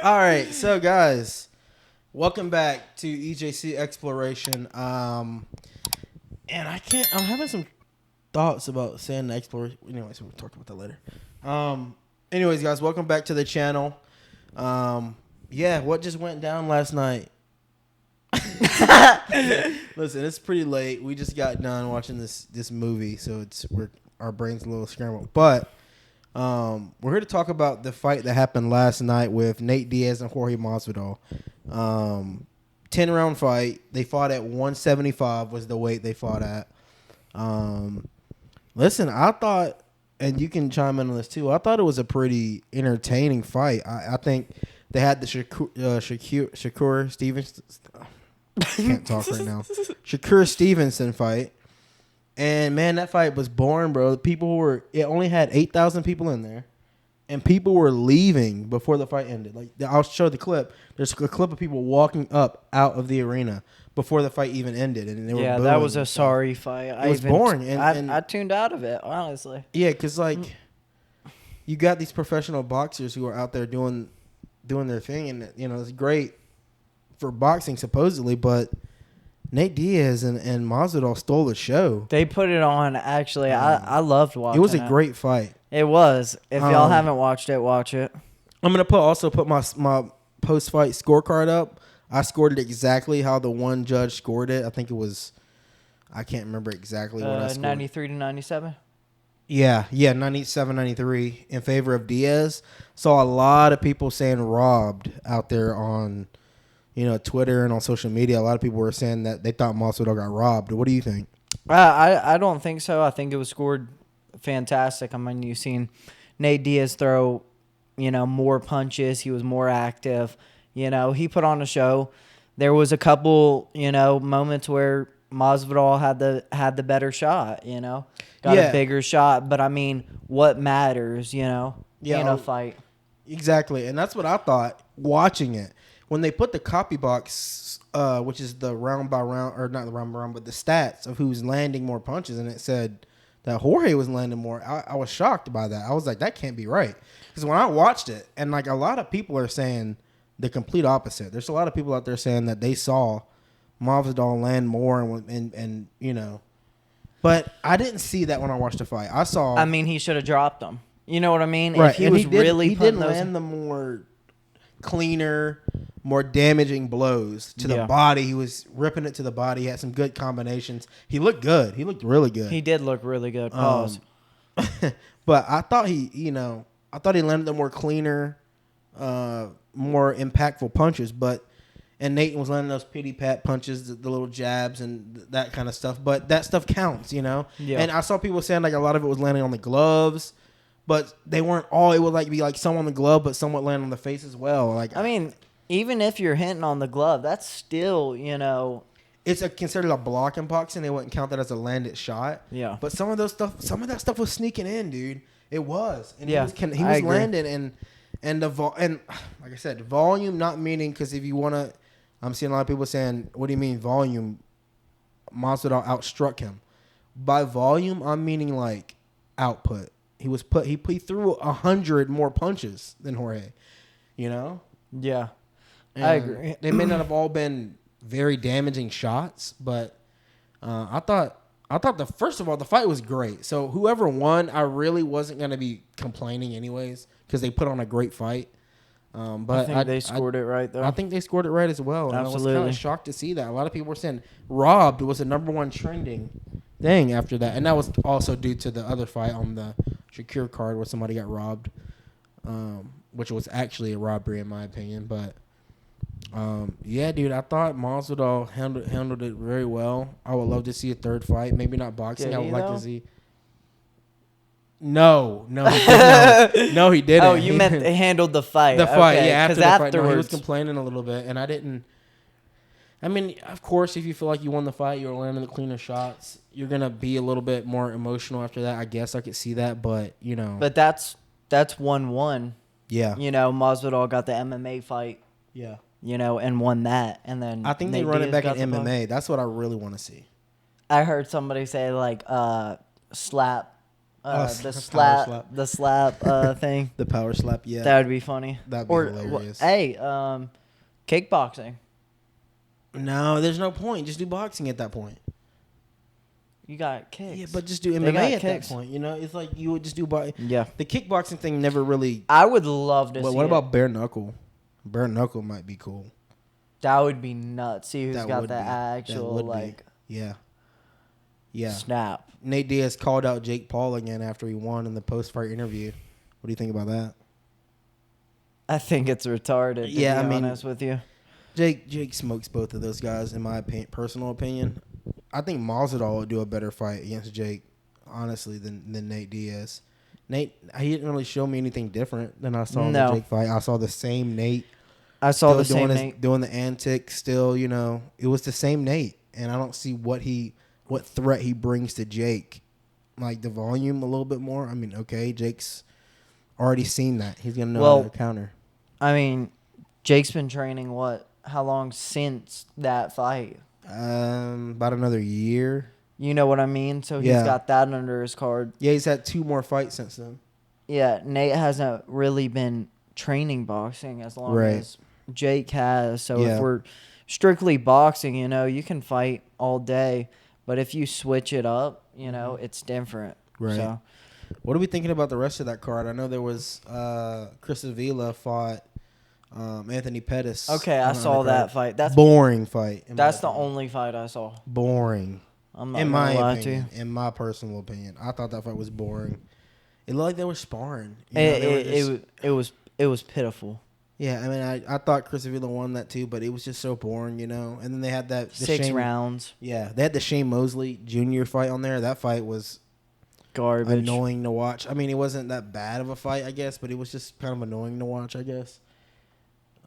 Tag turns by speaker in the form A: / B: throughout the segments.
A: All right, so guys, welcome back to EJC Exploration. And I'm having some thoughts about saying the exploration. Anyways, we'll talk about that later. Anyways, guys, welcome back to the channel. Yeah, what just went down last night? Listen, it's pretty late. We just got done watching this movie, so our brains a little scrambled. But we're here to talk about the fight that happened last night with Nate Diaz and Jorge Masvidal. 10-round fight. They fought at 175 was the weight they fought at. Listen, I thought, and you can chime in on this too, I thought it was a pretty entertaining fight. I think they had the Shakur Stevenson. I can't talk right now. Shakur Stevenson fight. And, man, that fight was boring, bro. It only had 8,000 people in there. And people were leaving before the fight ended. Like, I'll show the clip. There's a clip of people walking up out of the arena before the fight even ended. And they were booing
B: that was a
A: and stuff.
B: sorry fight.
A: It was boring.
B: I tuned out of it, honestly.
A: Yeah, because, like, you got these professional boxers who are out there doing their thing. And, it's great for boxing, supposedly, but Nate Diaz and Masvidal stole the show.
B: They put it on, actually. I loved watching it.
A: It was a great fight.
B: It was. If y'all haven't watched it, watch it.
A: I'm going to put my post-fight scorecard up. I scored it exactly how the one judge scored it. I think it was, I can't remember exactly what I scored.
B: 93 to 97?
A: Yeah, 97, 93 in favor of Diaz. Saw a lot of people saying robbed out there on Twitter and on social media. A lot of people were saying that they thought Masvidal got robbed. What do you think?
B: I don't think so. I think it was scored fantastic. I mean, you've seen Nate Diaz throw, more punches. He was more active. He put on a show. There was a couple, moments where Masvidal had the better shot, got a bigger shot. But, I mean, what matters, in a fight? Exactly.
A: And that's what I thought watching it. When they put the copy box, which is the round by round, or not the round by round, but the stats of who's landing more punches, and it said that Jorge was landing more, I was shocked by that. I was like, that can't be right. Because when I watched it, and like a lot of people are saying the complete opposite. There's a lot of people out there saying that they saw Masvidal land more, and but I didn't see that when I watched the fight.
B: I mean, he should have dropped them. You know what I mean?
A: Right.
B: If he
A: did land the more cleaner, more damaging blows to the body. He was ripping it to the body. He had some good combinations. He looked good. He looked really good.
B: He did look really good. Pause.
A: But I thought he landed the more cleaner, more impactful punches. And Nate was landing those pity pat punches, the little jabs and that kind of stuff. But that stuff counts, Yeah. And I saw people saying like a lot of it was landing on the gloves. But they weren't all. It would be like some on the glove, but somewhat land on the face as well. Like,
B: I mean, even if you're hitting on the glove, that's still,
A: it's considered a block in boxing. They wouldn't count that as a landed shot.
B: Yeah.
A: But some of that stuff was sneaking in, dude. It was. And
B: yeah.
A: He was landing, and like I said, volume not meaning, because if you want to, I'm seeing a lot of people saying, what do you mean volume? Masvidal outstruck him. By volume, I'm meaning like output. He threw 100 more punches than Jorge,
B: Yeah,
A: and
B: I agree.
A: They may not have all been very damaging shots, but I thought first of all the fight was great. So whoever won, I really wasn't gonna be complaining anyways because they put on a great fight. But
B: I think they scored it right though.
A: I think they scored it right as well.
B: Absolutely.
A: And I was kind of shocked to see that. A lot of people were saying robbed was the number one trending thing after that, and that was also due to the other fight on the Shakur card where somebody got robbed, which was actually a robbery in my opinion. But yeah, dude, I thought Masvidal handled it very well. I would love to see a third fight. Maybe not boxing. I would like to see. No, he didn't.
B: Oh, you meant they handled the fight.
A: The fight,
B: okay,
A: yeah. After the fight, he was
B: afterwards,
A: complaining a little bit, and I didn't. I mean, of course, if you feel like you won the fight, you're landing the cleaner shots, you're gonna be a little bit more emotional after that. I guess I could see that, but
B: But that's 1-1.
A: Yeah.
B: Masvidal got the MMA fight.
A: Yeah.
B: And won that, and then
A: I think
B: Nate
A: they run it
B: Diaz
A: back in
B: got the
A: MMA. That's what I really want to see.
B: I heard somebody say like slap The
A: power
B: slap, the slap thing.
A: The power slap, yeah.
B: That would be funny.
A: That'd be hilarious.
B: Hey, kickboxing.
A: No, there's no point. Just do boxing at that point.
B: You got kicks.
A: Yeah, but just do
B: They
A: MMA
B: got
A: at
B: kicks.
A: that point. You know, it's like you would just do
B: Yeah.
A: The kickboxing thing never really.
B: I would love to see
A: What
B: it.
A: about bare knuckle? Bare knuckle might be cool.
B: That would be nuts. See who's
A: That
B: got
A: would
B: the
A: be. That
B: actual,
A: would be.
B: like,
A: Yeah. Yeah.
B: snap.
A: Nate Diaz called out Jake Paul again after he won in the post-fight interview. What do you think about that?
B: I think it's retarded, to be honest with you.
A: Jake smokes both of those guys, in my personal opinion. I think Masvidal would do a better fight against Jake, honestly, than Nate Diaz. Nate, he didn't really show me anything different than I saw in the Jake fight. I saw the same Nate.
B: I saw the same Nate.
A: Doing the antics still, you know. It was the same Nate, and I don't see what threat he brings to Jake. Like, the volume a little bit more. I mean, okay, Jake's already seen that. He's going to know how to counter.
B: I mean, Jake's been training, how long since that fight?
A: About another year.
B: You know what I mean? So he's got that under his card.
A: Yeah, he's had 2 more fights since then.
B: Yeah, Nate hasn't really been training boxing as long as Jake has. So if we're strictly boxing, you know, you can fight all day. But if you switch it up, you know, it's different.
A: Right.
B: So.
A: What are we thinking about the rest of that card? I know there was Chris Avila fought Anthony Pettis.
B: Okay, I saw that fight. That's
A: boring fight.
B: That's the only fight I saw.
A: Boring.
B: I'm not
A: in my
B: lie
A: opinion.
B: to you.
A: In my personal opinion, I thought that fight was boring. It looked like they were sparring.
B: It was pitiful.
A: Yeah, I mean, I thought Chris Avila won that too, but it was just so boring, you know. And then they had that
B: 6 rounds.
A: Yeah, they had the Shane Mosley Jr. fight on there. That fight was
B: garbage,
A: annoying to watch. I mean, it wasn't that bad of a fight, I guess, but it was just kind of annoying to watch, I guess.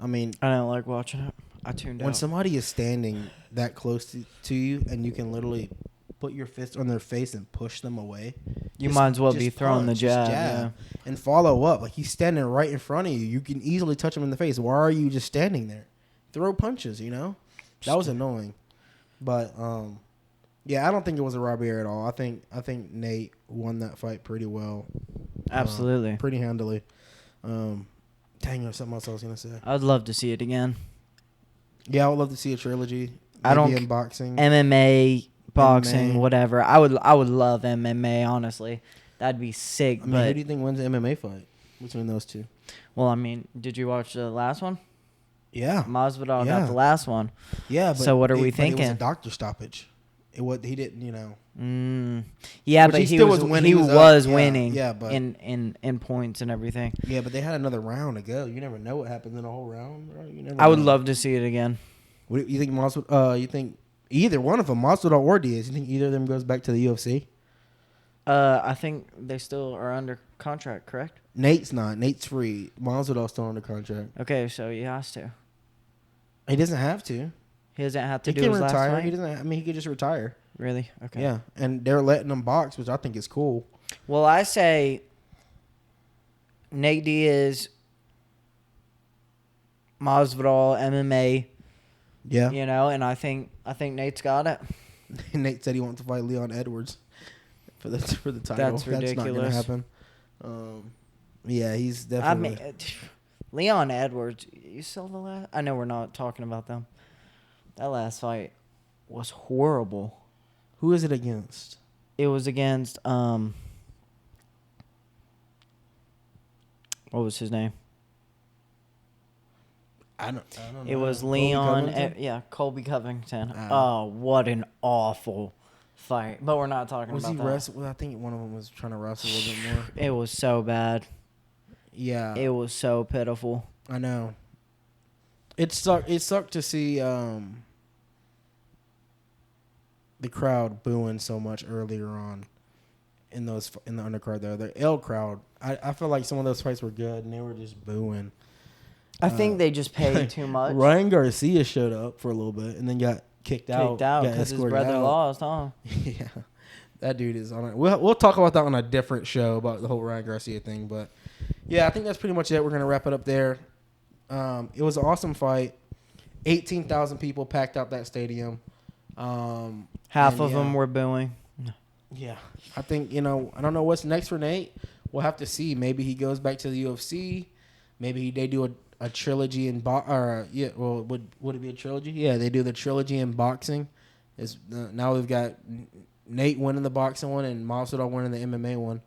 A: I mean,
B: I don't like watching it. I tuned out.
A: When somebody is standing that close to you and you can literally put your fist on their face and push them away,
B: you might as well be throwing the jab,
A: and follow up. Like, he's standing right in front of you. You can easily touch him in the face. Why are you just standing there? Throw punches, you know? That was annoying. But yeah, I don't think it was a robbery at all. I think Nate won that fight pretty well.
B: Absolutely.
A: Pretty handily. Dang, there's something else I was gonna say.
B: I'd love to see it again.
A: Yeah, I would love to see a trilogy.
B: I don't
A: in boxing,
B: MMA, boxing, whatever. I would love MMA. Honestly, that'd be sick.
A: I mean, who do you think wins the MMA fight between those two?
B: Well, I mean, did you watch the last one?
A: Yeah,
B: Masvidal got the last one.
A: Yeah, but
B: so what are we thinking?
A: It was a doctor stoppage. He didn't, you know.
B: Yeah,
A: but
B: but
A: he was winning.
B: He was winning.
A: Yeah, but
B: in points and everything.
A: Yeah, but they had another round to go. You never know what happens in a whole round. Right? You never.
B: I would love to see it again.
A: What you think, Masvidal? You think either one of them, Masvidal or Diaz? You think either of them goes back to the UFC?
B: I think they still are under contract. Correct?
A: Nate's not. Nate's free. Masvidal's still under contract.
B: Okay, so he has to.
A: He doesn't have to.
B: He doesn't have to
A: he
B: do
A: can
B: his
A: retire.
B: last fight?
A: He doesn't. I mean, he could just retire.
B: Really? Okay.
A: Yeah, and they're letting him box, which I think is cool.
B: Well, I say Nate Diaz, Masvidal, MMA.
A: Yeah.
B: You know, and I think Nate's got it.
A: Nate said he wants to fight Leon Edwards for the title.
B: That's ridiculous.
A: That's not going to happen. Yeah, he's definitely.
B: I mean, Leon Edwards. You saw the last? I know we're not talking about them. That last fight was horrible.
A: Who is it against?
B: It was against what was his name?
A: I don't know.
B: It was Leon. Colby Covington. Oh, what an awful fight! But we're not talking about that.
A: Was he Well, I think one of them was trying to wrestle a little bit more.
B: It was so bad.
A: Yeah.
B: It was so pitiful.
A: I know. It sucked to see the crowd booing so much earlier on in the undercard there. The L crowd. I feel like some of those fights were good and they were just booing.
B: I think they just paid too much.
A: Ryan Garcia showed up for a little bit and then got kicked out
B: because his brother lost, huh?
A: Yeah, that dude is on it. We'll talk about that on a different show about the whole Ryan Garcia thing. But yeah, I think that's pretty much it. We're gonna wrap it up there. It was an awesome fight. 18,000 people packed out that stadium.
B: Half of them were booing.
A: Yeah, I think, I don't know what's next for Nate. We'll have to see. Maybe he goes back to the UFC. Maybe they do a trilogy in would it be a trilogy? Yeah, they do the trilogy in boxing. Now we've got Nate winning the boxing one and Masvidal winning the MMA one,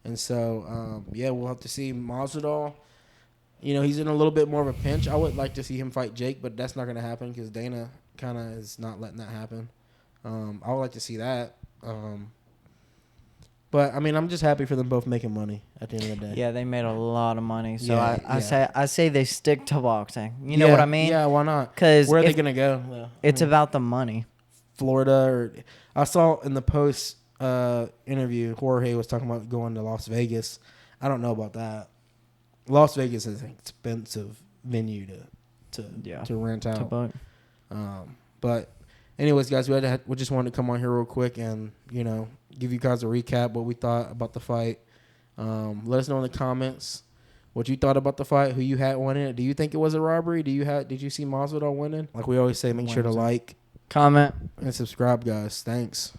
A: and so we'll have to see. Masvidal, he's in a little bit more of a pinch. I would like to see him fight Jake, but that's not going to happen because Dana kind of is not letting that happen. I would like to see that. But I mean, I'm just happy for them both making money at the end of the day.
B: Yeah, they made a lot of money. So
A: Yeah,
B: I say they stick to boxing. You know what I mean?
A: Yeah, why not?
B: 'Cause
A: where are they gonna go? Yeah.
B: It's about the money.
A: Florida, or I saw in the post interview, Jorge was talking about going to Las Vegas. I don't know about that. Las Vegas is an expensive venue to rent out. But anyways, guys, we just wanted to come on here real quick and give you guys a recap what we thought about the fight. Let us know in the comments what you thought about the fight, who you had winning it. Do you think it was a robbery? Did you see Masvidal winning? Like we always say, make sure to like,
B: comment,
A: and subscribe, guys. Thanks.